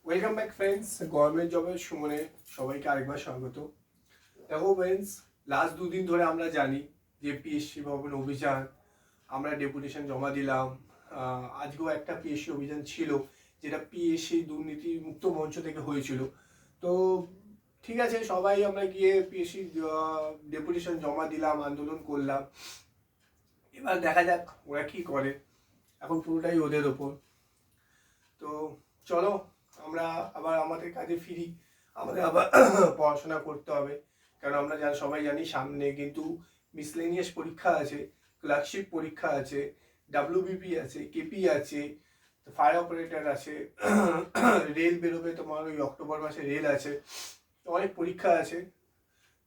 Welcome back friends, government জবের সুমনে সবাইকে আরেকবার স্বাগত। দেখো ফ্রেন্ডস, লাস্ট দুদিন ধরে আমরা জানি যে পিএসসি ভবন অভিযান, আমরা ডেপুটেশন জমা দিলাম। আজকেও একটা পিএসসি অভিযান ছিল, যেটা পিএসসি দুর্নীতি মুক্ত মঞ্চ থেকে হয়েছিল। তো ঠিক আছে, সবাই আমরা গিয়ে পিএসসি ডেপুটেশন জমা দিলাম, আন্দোলন করলাম। এবার দেখা যাক ওরা কি করে, এখন পুরোটাই ওদের ওপর। তো চলো আমরা আবার আমাদের কাজে ফিরি। আমাদের আবার পড়াশোনা করতে হবে, কারণ আমরা সবাই জানি সামনে কিন্তু মিসলেনিয়াস পরীক্ষা আছে, ক্লার্কশিপ পরীক্ষা আছে, ডাব্লিউবিপি আছে, কেপি আছে, ফায়ার অপারেটর আছে, রেল বেরোবে তোমার ওই অক্টোবর মাসে রেল আছে, অনেক পরীক্ষা আছে।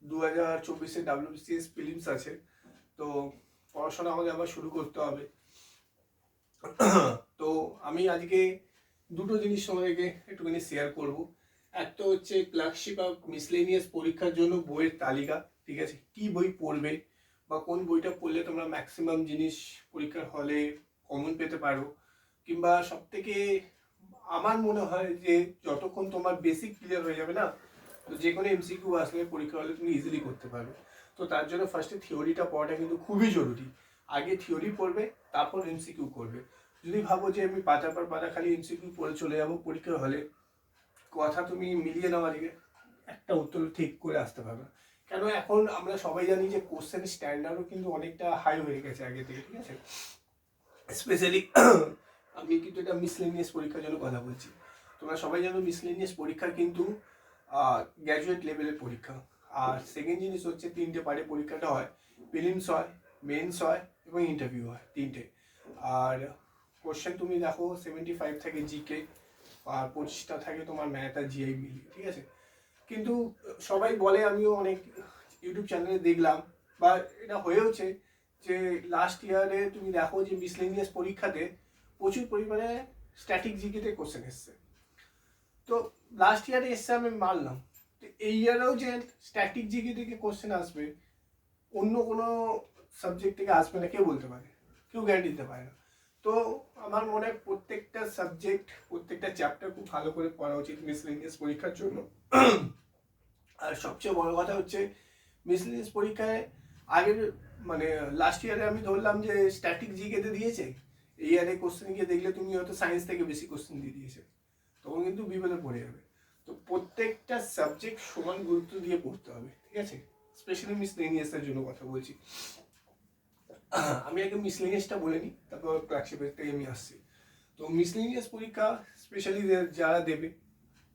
2024-এ ডাব্লিউবিসিএস প্রিলিমস আছে। তো পড়াশোনা আমাদের আবার শুরু করতে হবে। তো আমি আজকে দুটো জিনিস তোমাদেরকে একটুখানি শেয়ার করব। একটা হচ্ছে ক্লার্কশিপ আর মিসলেনিয়াস পরীক্ষার জন্য বইয়ের তালিকা, ঠিক আছে, কি বই পড়বে বা কোন বইটা পড়লে তোমরা ম্যাক্সিমাম জিনিস পরীক্ষার হলে কমন পেতে পারো, কিংবা সব থেকে আমার মনে হয় যে যতক্ষণ তোমার বেসিক ক্লিয়ার হয়ে যাবে না, তো যে কোনো এমসিকিউ আসলে পরীক্ষা হলে তুমি ইজিলি করতে পারবে। তো তার জন্য ফার্স্টে থিওরিটা পড়াটা কিন্তু খুবই জরুরি। আগে থিওরি পড়বে, তারপর এমসিকিউ করবে। যদি ভাবো যে আমি পাতার পর পাতা খালি এমসিকিউ পড়ে চলে যাবো পরীক্ষার হলে, কথা তুমি মিলিয়ে নেওয়া দিকে একটা উত্তর ঠিক করে আসতে পারবে। কেন এখন আমরা সবাই জানি যে কোশ্চেন স্ট্যান্ডার্ডও কিন্তু অনেকটা হাই হয়ে গেছে আগে থেকে, ঠিক আছে। স্পেশালি আমি কিন্তু এটা মিসলেনিয়াস পরীক্ষার জন্য কথা বলছি। তোমরা সবাই জানো মিসলেনিয়াস পরীক্ষা কিন্তু গ্র্যাজুয়েট লেভেলের পরীক্ষা। আর সেকেন্ড জিনিস হচ্ছে তিনটে পার্টে পরীক্ষাটা হয়, প্রিলিমস হয়, মেন্স হয় এবং ইন্টারভিউ হয়, তিনটে। আর কোশ্চেন তুমি দেখো 75 থাকে জিকে, আর 25টা থাকে তোমার ম্যাথ আর জিআই মিলিয়ে, ঠিক আছে। কিন্তু সবাই বলে, আমিও অনেক ইউটিউব চ্যানেলে দেখলাম বা এটা হয়েওছে, যে লাস্ট ইয়ারে তুমি দেখো যে মিসলেনিয়াস পরীক্ষাতে প্রচুর পরিমাণে স্ট্যাটিক জিকেতে কোশ্চেন এসছে। তো লাস্ট ইয়ারে এসছে আমি মানলাম, তো এই ইয়ারেও যে স্ট্যাটিক জিকে থেকে কোশ্চেন আসবে, অন্য কোনো সাবজেক্ট থেকে আসবে না কেউ বলতে পারে, কেউ গ্যারান্টি দিতে পারে না। তো আমার মনে হয় প্রত্যেকটা সাবজেক্ট, প্রত্যেকটা চ্যাপ্টার খুব ভালো করে পড়া উচিত মিসলেনিয়াস পরীক্ষার জন্য। আর সবচেয়ে বড় কথা হচ্ছে মিসলেনিয়াস পরীক্ষায় আগের মানে লাস্ট ইয়ারে আমি ধরলাম যে স্ট্যাটিক জিকেতে দিয়েছে, এই ইয়ারে কোশ্চেন গিয়ে দেখলে তুমি হয়তো সায়েন্স থেকে বেশি কোশ্চেন দিয়ে দিয়েছে, তখন কিন্তু বিপদে পড়ে যাবে। তো প্রত্যেকটা সাবজেক্ট সমান গুরুত্ব দিয়ে পড়তে হবে, ঠিক আছে। স্পেশালি মিসলেনিয়াসের জন্য কথা বলছি। আমি আগে মিসলেনিয়াসটা বলে নিই, তারপর ক্লার্কশিপের থেকে আমি আসছি। তো মিসলেনিয়াস পরীক্ষা স্পেশালি যারা দেবে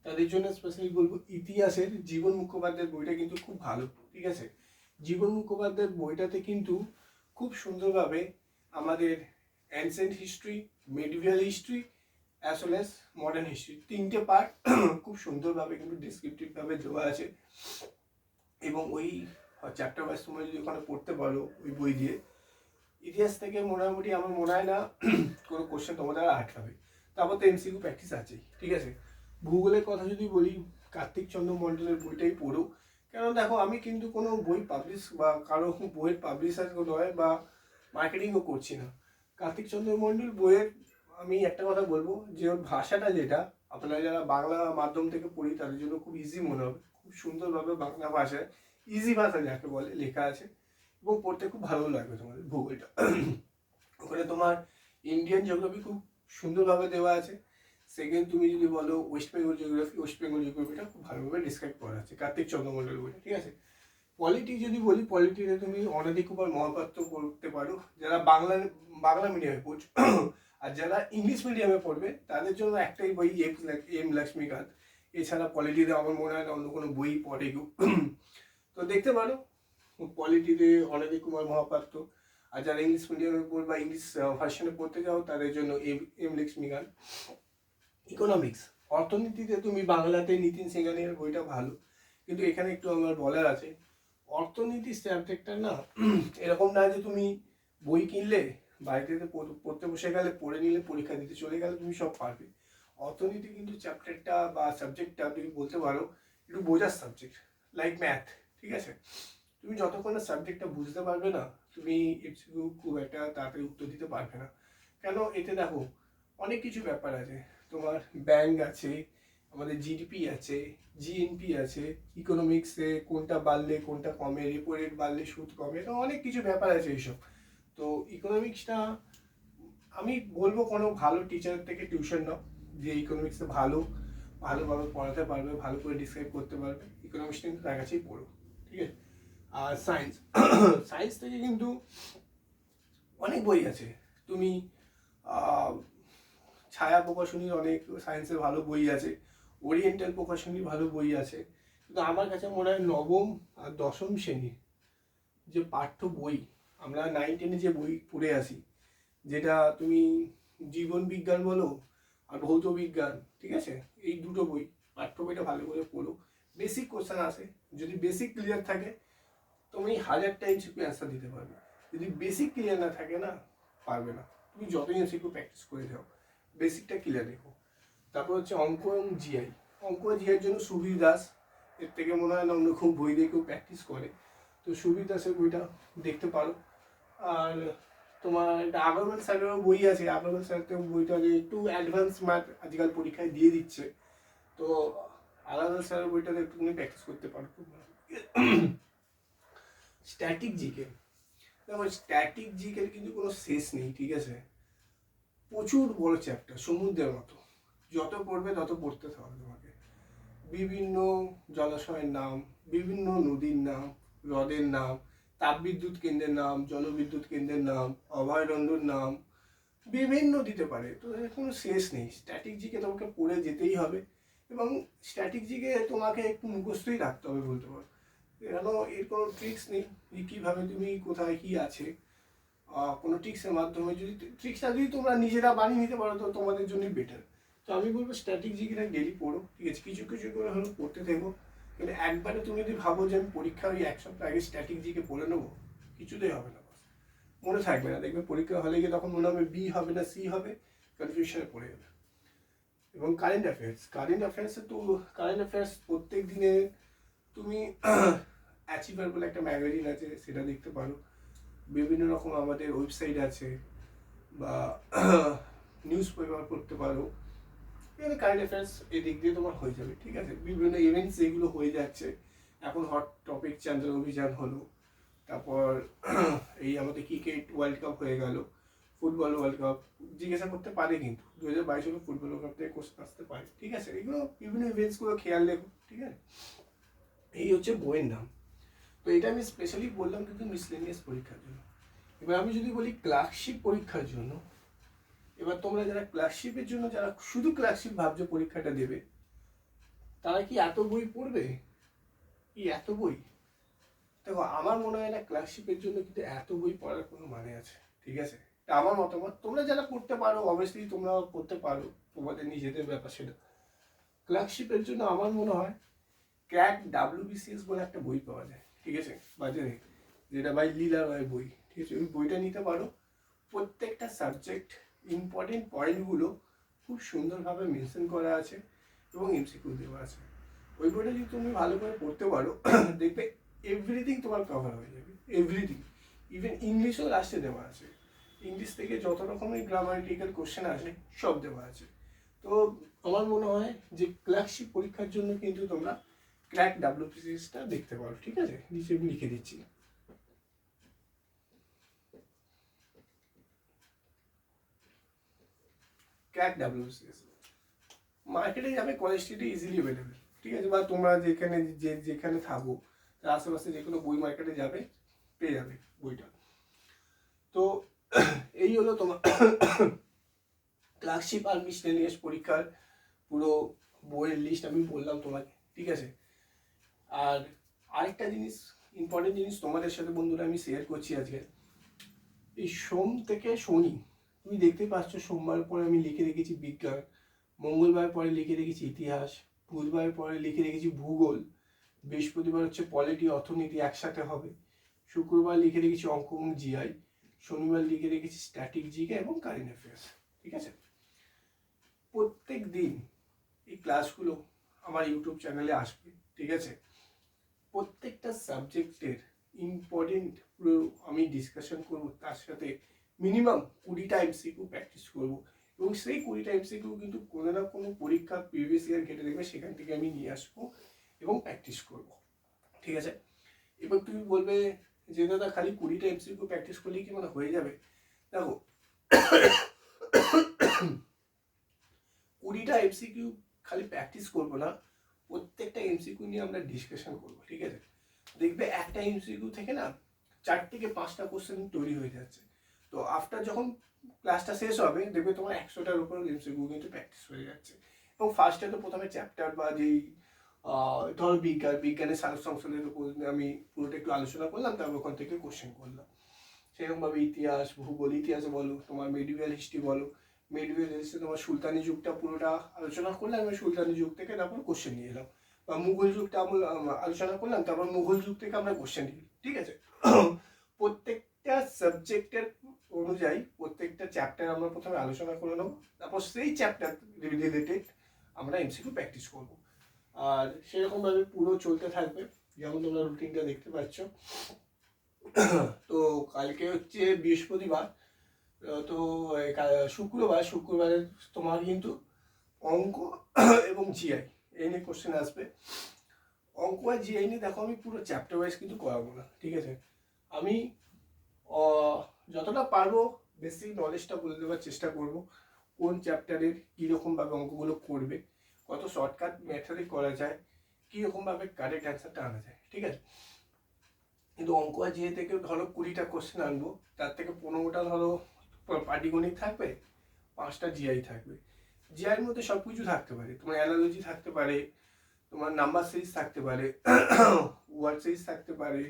তাদের জন্য স্পেশালি বলবো ইতিহাসের জীবন মুখোপাধ্যায়ের বইটা কিন্তু খুব ভালো, ঠিক আছে। জীবন মুখোপাধ্যায়ের বইটাতে কিন্তু খুব সুন্দরভাবে আমাদের ancient history, medieval history as well as modern history, তিনটে পার্ট খুব সুন্দরভাবে কিন্তু ডিসক্রিপটিভভাবে দেওয়া আছে। এবং ওই চ্যাপ্টার ওয়াইজ তোমরা যদি ওখানে পড়তে পারো ওই বই দিয়ে, ইতিহাস থেকে মোটামুটি আমার মনে হয় না কোনো কোশ্চেন তোমাদের আটকাবে। তারপর তো এমসিকিউ প্র্যাকটিস আছেই, ঠিক আছে। ভূগোলের কথা যদি বলি, কার্তিক চন্দ্র মণ্ডলের বইটাই পড়ো। কেন দেখো, আমি কিন্তু কোনো বই পাবলিশ বা কারো বইয়ের পাবলিশার নয় বা মার্কেটিংও করছি না। কার্তিক চন্দ্র মণ্ডল বইয়ের আমি একটা কথা বলবো, যে ওর ভাষাটা যেটা আপনারা যারা বাংলা মাধ্যম থেকে পড়ি তাদের জন্য খুব ইজি মনে হবে। খুব সুন্দরভাবে বাংলা ভাষায়, ইজি ভাষা যাকে বলে, লেখা আছে এবং পড়তে খুব ভালো লাগবে তোমাদের ভূগোলটা। ওখানে তোমার ইন্ডিয়ান জিওগ্রাফি খুব সুন্দরভাবে দেওয়া আছে। সেকেন্ড তুমি যদি বলো West Bengal geography, West Bengal জিওগ্রাফিটা খুব ভালোভাবে ডিসক্রাইব করা আছে কার্তিক চন্দ্র মণ্ডল বইটা, ঠিক আছে। পলিটি যদি বলি, পলিটিতে তুমি অনাদি কুমার মহাপাত্র পড়তে পারো, যারা বাংলা মিডিয়ামে পড়ছো। আর যারা ইংলিশ মিডিয়ামে পড়বে তাদের জন্য একটাই বই, এম লক্ষ্মীকান্ত। এছাড়া পলিটিতে আমার মনে হয় না অন্য কোনো বই পড়ে কেউ। তো দেখতে পারো পলিটিতে অনাদি কুমার মহাপাত্র। আর যারা ইংলিশ মিডিয়ামে পড়বে বা ইংলিশ ভার্সনে পড়তে যাও তাদের জন্য এম লক্ষ্মীকান্ত। ইকোনমিক্স, অর্থনীতিতে তুমি বাংলাতে নিতিন সেঙ্গানিয়ার বইটা ভালো, কিন্তু এখানে একটু আমার বলার আছে। অর্থনীতি সাবজেক্টটা না এরকম না যে তুমি বই কিনলে বাড়িতে পড়তে বসে গেলে, পড়ে নিলে, পরীক্ষা দিতে চলে গেলে তুমি সব পারবে। অর্থনীতি কিন্তু চ্যাপ্টারটা বা সাবজেক্টটা তুমি বলতে পারো একটু বোঝার সাবজেক্ট, লাইক ম্যাথ, ঠিক আছে। তুমি যতক্ষণ না সাবজেক্টটা বুঝতে পারবে না, তুমি এমসিকিউ খুব একটা তাড়াতাড়ি উত্তর দিতে পারবে না। কেন, এতে দেখো অনেক কিছু ব্যাপার আছে। তোমার ব্যাংক আছে, আমাদের জিডিপি আছে, জিএনপি আছে, ইকোনমিক্সে কোনটা বাড়লে কোনটা কমে, রেপো রেট বাড়লে সুদ কমে, তো অনেক কিছু ব্যাপার আছে এইসব। তো ইকোনমিক্সটা আমি বলবো কোনো ভালো টিচার থেকে টিউশন নাও, যে ইকোনমিক্সে ভালোভাবে পড়াতে পারবে, ভালো করে ডিসক্রাইব করতে পারবে, ইকোনমিক্স কিন্তু তার কাছেই পড়ো, ঠিক আছে। আর সায়েন্স সায়েন্স থেকে কিন্তু অনেক বই আছে। তুমি ছায়া প্রকাশনীর অনেক সায়েন্সের ভালো বই আছে, ওরিয়েন্টাল প্রকাশনীর ভালো বই আছে, কিন্তু আমার কাছে মনে হয় নবম আর দশম শ্রেণীর যে পাঠ্য বই, আমরা 9-10 যে বই পড়ে আসি, যেটা তুমি জীবন বিজ্ঞান বলো আর ভৌত বিজ্ঞান, ঠিক আছে, এই দুটো বই, পাঠ্য বইটা ভালো করে পড়ো। বেসিক কোশ্চেন আসে, যদি বেসিক ক্লিয়ার থাকে তুমি 1000 টাইমস অ্যান্সার দিতে পারবে। যদি বেসিক ক্লিয়ার না থাকে না, পারবে না। তুমি যতই এমসিকিউ প্র্যাকটিস করে যাও, বেসিকটা ক্লিয়ার রেখো। তারপর হচ্ছে অঙ্ক এবং জিআই। অঙ্ক জিআইয়ের জন্য সুবীর দাস, এর থেকে মনে হয় না অন্য খুব বই দিয়ে কেউ প্র্যাকটিস করে, তো সুবীর দাসের বইটা দেখতে পারো। আর তোমার একটা আগরওয়াল স্যারেরও বই আছে, আগরওয়াল স্যার তো বইটা যে একটু অ্যাডভান্স ম্যাথ আজকাল পরীক্ষায় দিয়ে দিচ্ছে, তো আগরওয়াল স্যারের বইটাতে একটুখানি প্র্যাকটিস করতে পারো। স্ট্যাটিক জিকে, দেখো স্ট্যাটিক জিকের কিন্তু কোনো শেষ নেই, ঠিক আছে, প্রচুর বড় চ্যাপ্টার, সমুদ্রের মতো, যত পড়বে তত পড়তে হবে তোমাকে। বিভিন্ন জলাশয়ের নাম, বিভিন্ন নদীর নাম, হ্রদের নাম, তাপবিদ্যুৎ কেন্দ্রের নাম, জলবিদ্যুৎ কেন্দ্রের নাম, অভয়ারণ্যর নাম, বিভিন্ন দিতে পারে, তো এর কোনো শেষ নেই। স্ট্যাটিক জিকে তোমাকে পড়ে যেতেই হবে, এবং স্ট্যাটিক জিকে তোমাকে একটু মুখস্থই রাখতে হবে বলতে পারো, কেন এর কোনো ট্রিক্স নেই যে কীভাবে তুমি কোথায় কী আছে, কোনো ট্রিক্সের মাধ্যমে যদি ট্রিক্সটা যদি তোমরা নিজেরা বানিয়ে নিতে পারো তো তোমাদের জন্যই বেটার। তো আমি বলবো স্ট্যাটিক জিকেটা ডেলি পড়ো, ঠিক আছে, কিছু কিছু করে হলেও পড়তে থেকো। কিন্তু একবারে তুমি যদি ভাবো যে আমি পরীক্ষা ওই এক সপ্তাহ আগে স্ট্যাটিক জিকে পড়ে নেবো, কিছুতেই হবে না, মনে থাকবে না, দেখবে পরীক্ষা হলে গিয়ে তখন মনে হবে বি হবে না সি হবে, কনফিউশনে পড়ে যাবে। এবং কারেন্ট অ্যাফেয়ার্সে তো কারেন্ট অ্যাফেয়ার্স প্রত্যেক দিনে তুমি অ্যাচিভার বলে একটা ম্যাগাজিন আছে, সেটা দেখতে পারো। বিভিন্ন রকম আমাদের ওয়েবসাইট আছে, বা নিউজ পেপার পড়তে পারো, এখানে কারেন্ট অ্যাফেয়ার্স এদিক দিয়ে তোমার হয়ে যাবে, ঠিক আছে। বিভিন্ন ইভেন্টস যেগুলো হয়ে যাচ্ছে, এখন হট টপিক চান্দ্র অভিযান হলো, তারপর এই আমাদের ক্রিকেট ওয়ার্ল্ড কাপ হয়ে গেল, ফুটবল ওয়ার্ল্ড কাপ জিজ্ঞাসা করতে পারে, কিন্তু 2022 সালে ফুটবল ওয়ার্ল্ড কাপ থেকে কোশ্চেন আসতে পারে, ঠিক আছে, এগুলো বিভিন্ন ইভেন্টসগুলো খেয়াল রেখো, ঠিক আছে। এই হচ্ছে বইয়ের নাম। তো এটা আমি স্পেশালি বললাম কিন্তু মিসলেনিয়াস পরীক্ষার জন্য। এবার আমি যদি বলি ক্লার্কশিপ পরীক্ষার জন্য, এবার তোমরা যারা ক্লার্কশিপের জন্য যারা শুধু ক্লার্কশিপ ভাবছো পরীক্ষাটা দেবে, তারা কি এত বই পড়বে? কি এত বই? দেখো আমার মনে হয় না ক্লার্কশিপের জন্য কিন্তু এত বই পড়ার কোনো মানে আছে, ঠিক আছে, আমার মতামত। তোমরা যারা পড়তে পারো অবভিয়াসলি তোমরা পড়তে পারো, তোমাদের নিজেদের ব্যাপার সেটা। ক্লার্কশিপের জন্য আমার মনে হয় ক্র্যাক WBCS বলে একটা বই পাওয়া যায়, ঠিক আছে, বাজারে, যেটা বাই লীলা রয় বই, ঠিক আছে, ওই বইটা নিতে পারো। প্রত্যেকটা সাবজেক্ট ইম্পর্টেন্ট পয়েন্টগুলো খুব সুন্দরভাবে মেনশন করা আছে এবং এমসিকিউ দেওয়া আছে। ওই বইটা যদি তুমি ভালো করে পড়তে পারো, দেখবে এভরিথিং তোমার কভার হয়ে যাবে, এভরিথিং। ইভেন ইংলিশও লাস্টে দেওয়া আছে, ইংলিশ থেকে যত রকমের গ্রামাটিক্যাল কোশ্চেন আসে সব দেওয়া আছে। তো আমার মনে হয় যে ক্লার্কশিপ পরীক্ষার জন্য কিন্তু তোমরা ক্র্যাক WBCSটা দেখতে পারো, ঠিক আছে, নিচে আমি লিখে দিচ্ছি। ক্র্যাক WBCS মার্কেটে যাবে, কলেজ স্ট্রিটে ইজিলি অ্যাভেলেবেল, ঠিক আছে, বা তোমরা যেখানে থাকো তার আশেপাশে যে কোনো বই মার্কেটে যাবে, পেয়ে যাবে বইটা। তো এই হলো তোমার ক্লার্কশিপ আর মিসলেনিয়াস পরীক্ষার পুরো বইয়ের লিস্ট আমি বললাম তোমাকে, ঠিক আছে। আর আরেকটা জিনিস, ইম্পর্টেন্ট জিনিস তোমাদের সাথে বন্ধুরা আমি শেয়ার করছি আজকে। এই সোম থেকে শনি তুমি দেখতে পাচ্ছ, সোমবার পরে আমি লিখে রেখেছি বিজ্ঞান, মঙ্গলবার পরে লিখে রেখেছি ইতিহাস, বুধবার পরে লিখে রেখেছি ভূগোল, বৃহস্পতিবার হচ্ছে পলিটি অর্থনীতি একসাথে হবে, শুক্রবার লিখে রেখেছি অঙ্ক এবং জিআই, শনিবার লিখে রেখেছি স্ট্যাটিক জিকে এবং কারেন্ট অ্যাফেয়ার্স, ঠিক আছে। প্রত্যেক দিন এই ক্লাসগুলো আমার ইউটিউব চ্যানেলে আসবে, ঠিক আছে। প্রত্যেকটা সাবজেক্টের ইম্পর্টেন্ট পুরো আমি ডিসকাশন করবো, তার সাথে মিনিমাম 20টা MCQ প্র্যাকটিস করবো। এবং সেই 20টা এমসিকিউ কিন্তু কোনো না কোনো পরীক্ষা প্রিভিয়াস ইয়ার ঘেটে দেখবে, সেখান থেকে আমি নিয়ে আসবো এবং প্র্যাকটিস করব, ঠিক আছে। এবার তুমি বলবে যে দাদা খালি 20টা এমসিকিউ প্র্যাকটিস করলেই কি মানে হয়ে যাবে? দেখো 20টা এমসিকিউ খালি প্র্যাকটিস করবো না, প্রত্যেকটা এমসিকিউ নিয়ে আমরা ডিসকাশন করবো, ঠিক আছে। দেখবে একটা এমসিকিউ থেকে না 4 থেকে 5টা কোশ্চেন তৈরি হয়ে যাচ্ছে। তো আফটার যখন ক্লাসটা শেষ হবে দেখবে তোমার 100টার উপর এমসিকিউ কিন্তু প্র্যাকটিস হয়ে যাচ্ছে। এবং ফার্স্টে তো প্রথমে চ্যাপ্টার বা যেই ধরো বিজ্ঞানের সালোক সংশ্লেষের উপর আমি পুরোটা একটু আলোচনা করলাম, তারপর ওখান থেকে কোশ্চেন করলাম। সেরকমভাবে ইতিহাস, ভূগোল, ইতিহাসে বলো, তোমার মেডিভেল হিস্ট্রি বলো, মেডিভেল হিস্ট্রি তোমার সুলতানি যুগটা পুরোটা আলোচনা করলাম, আমি সুলতানি যুগ থেকে তারপর কোশ্চেন নিয়ে এলাম। বা মুঘল যুগটা আমরা আলোচনা করলাম, তারপর মুঘল যুগ থেকে আমরা কোশ্চেন নিই, ঠিক আছে। প্রত্যেকটা সাবজেক্টের অনুযায়ী প্রত্যেকটা চ্যাপ্টার আমরা প্রথমে আলোচনা করে নেবো, তারপর সেই চ্যাপ্টার রিলেটেড আমরা এমসিকিউ প্র্যাকটিস করবো। আর সেরকমভাবে পুরো চলতে থাকবে, যেমন তোমরা রুটিনটা দেখতে পাচ্ছ। তো কালকে হচ্ছে বৃহস্পতিবার, তো শুক্রবারে তোমার কিন্তু অঙ্ক এবং জিআই এই নিয়ে কোশ্চেন আসবে। অঙ্ক আর জিআই নিয়ে দেখো আমি পুরো চ্যাপ্টার ওয়াইজ কিন্তু করাবো না, ঠিক আছে। আমি যতটা পারবো বেসিক নলেজটা বলে দেওয়ার চেষ্টা করব, কোন চ্যাপ্টারের কীরকমভাবে অঙ্কগুলো করবে, কত শর্টকাট মেথডে করা যায়, কীরকমভাবে কারেক্ট অ্যান্সারটা আনা যায়, ঠিক আছে। কিন্তু অঙ্ক আর জিএ থেকে ধরো 20টা কোশ্চেন আনবো, তার থেকে 15টা ধরো পাটিগণিত থাকবে, 5টা জিআই থাকবে। জিআইয়ের মধ্যে সব কিছু থাকতে পারে, তোমার অ্যানালজি থাকতে পারে, তোমার নাম্বার সিরিজ থাকতে পারে, ওয়ার্ড সিরিজ থাকতে পারে,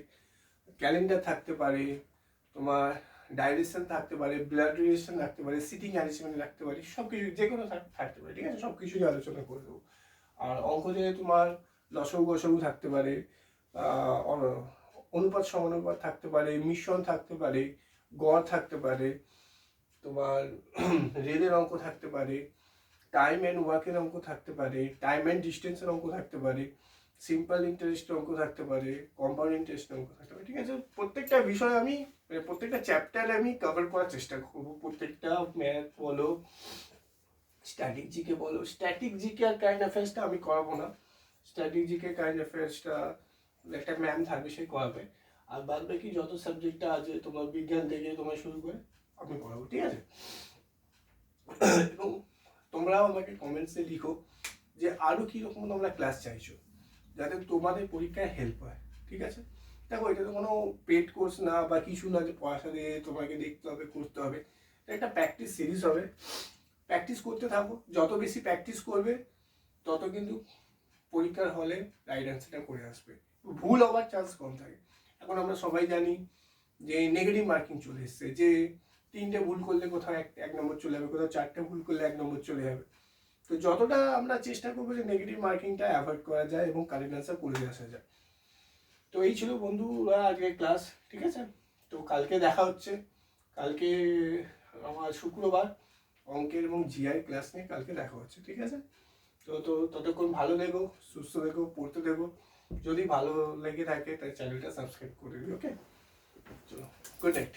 ক্যালেন্ডার থাকতে পারে, তোমার ডাইরেকশন থাকতে পারে, ব্লাড রিলেশন থাকতে পারে, সিটিং অ্যারেঞ্জমেন্ট থাকতে পারে, সব কিছু যে কোনো থাকতে পারে, ঠিক আছে। সব কিছুই আলোচনা করে দেবো। আর অঙ্ক থেকে তোমার লসগু গসগু থাকতে পারে, অনুপাত সমানুপাত থাকতে পারে, মিশ্রণ থাকতে পারে, গড় থাকতে পারে, তোমার রেলের অঙ্ক থাকতে পারে, টাইম অ্যান্ড ওয়ার্কের অঙ্ক থাকতে পারে, টাইম অ্যান্ড ডিস্টেন্সের অঙ্ক থাকতে পারে, সিম্পল ইন্টারেস্টের অঙ্ক থাকতে পারে, কম্পাউন্ড ইন্টারেস্টের অঙ্ক থাকতে পারে, ঠিক আছে। প্রত্যেকটা বিষয় আমি প্রত্যেকটা চ্যাপ্টারে আমি কভার করার চেষ্টা করবো। প্রত্যেকটা ম্যাথ বলো, স্ট্যাটিক জিকে বলো, স্ট্যাটিক জিকে আর কারেন্ট অ্যাফেয়ার্সটা আমি করাবো না। স্ট্যাটিক জিকে কারেন্ট অ্যাফেয়ার্সটা একটা ম্যাম থাকবে, সেই করাবে। আর বাদ বাকি যত সাবজেক্টটা আছে তোমার বিজ্ঞান থেকে তোমার শুরু করে আমি পড়াবো, ঠিক আছে। এবং তোমরাও আমাকে কমেন্টসে লিখো যে আরও কীরকম তোমরা ক্লাস চাইছো, যাতে তোমাদের পরীক্ষায় হেল্প হয়, ঠিক আছে। দেখো এটা তো কোনো পেড কোর্স না বা কিছু না যে পয়সা দিয়ে তোমাকে দেখতে হবে করতে হবে, একটা প্র্যাকটিস সিরিজ হবে। প্র্যাকটিস করতে থাকো, যত বেশি প্র্যাকটিস করবে তত কিন্তু পরীক্ষার হলে রাইট অ্যান্সারটা করে আসবে, ভুল হওয়ার চান্স কম থাকে। এখন আমরা সবাই জানি যে নেগেটিভ মার্কিং চলে এসছে, যে 3টে ভুল করলে কোথাও এক নম্বর চলে যাবে, কোথাও 4টে ভুল করলে 1 নম্বর চলে যাবে। তো যতটা আমরা চেষ্টা করবো যে নেগেটিভ মার্কিংটা অ্যাভয়েড করা যায় এবং কারেক্ট অ্যান্সার করে আসা যায়। তো এই ছিল বন্ধুরা আজকে ক্লাস, ঠিক আছে। তো কালকে দেখা হচ্ছে, কালকে আমার শুক্রবার অঙ্কের এবং জিআই ক্লাস নিয়ে কালকে দেখা হচ্ছে, ঠিক আছে। তো ততক্ষণ ভালো থেকো, সুস্থ থেকো, পড়তে থেকো। যদি ভালো লেগে থাকে তাই চ্যানেলটা সাবস্ক্রাইব করে দিও, ওকে। চলো, গুড নাইট।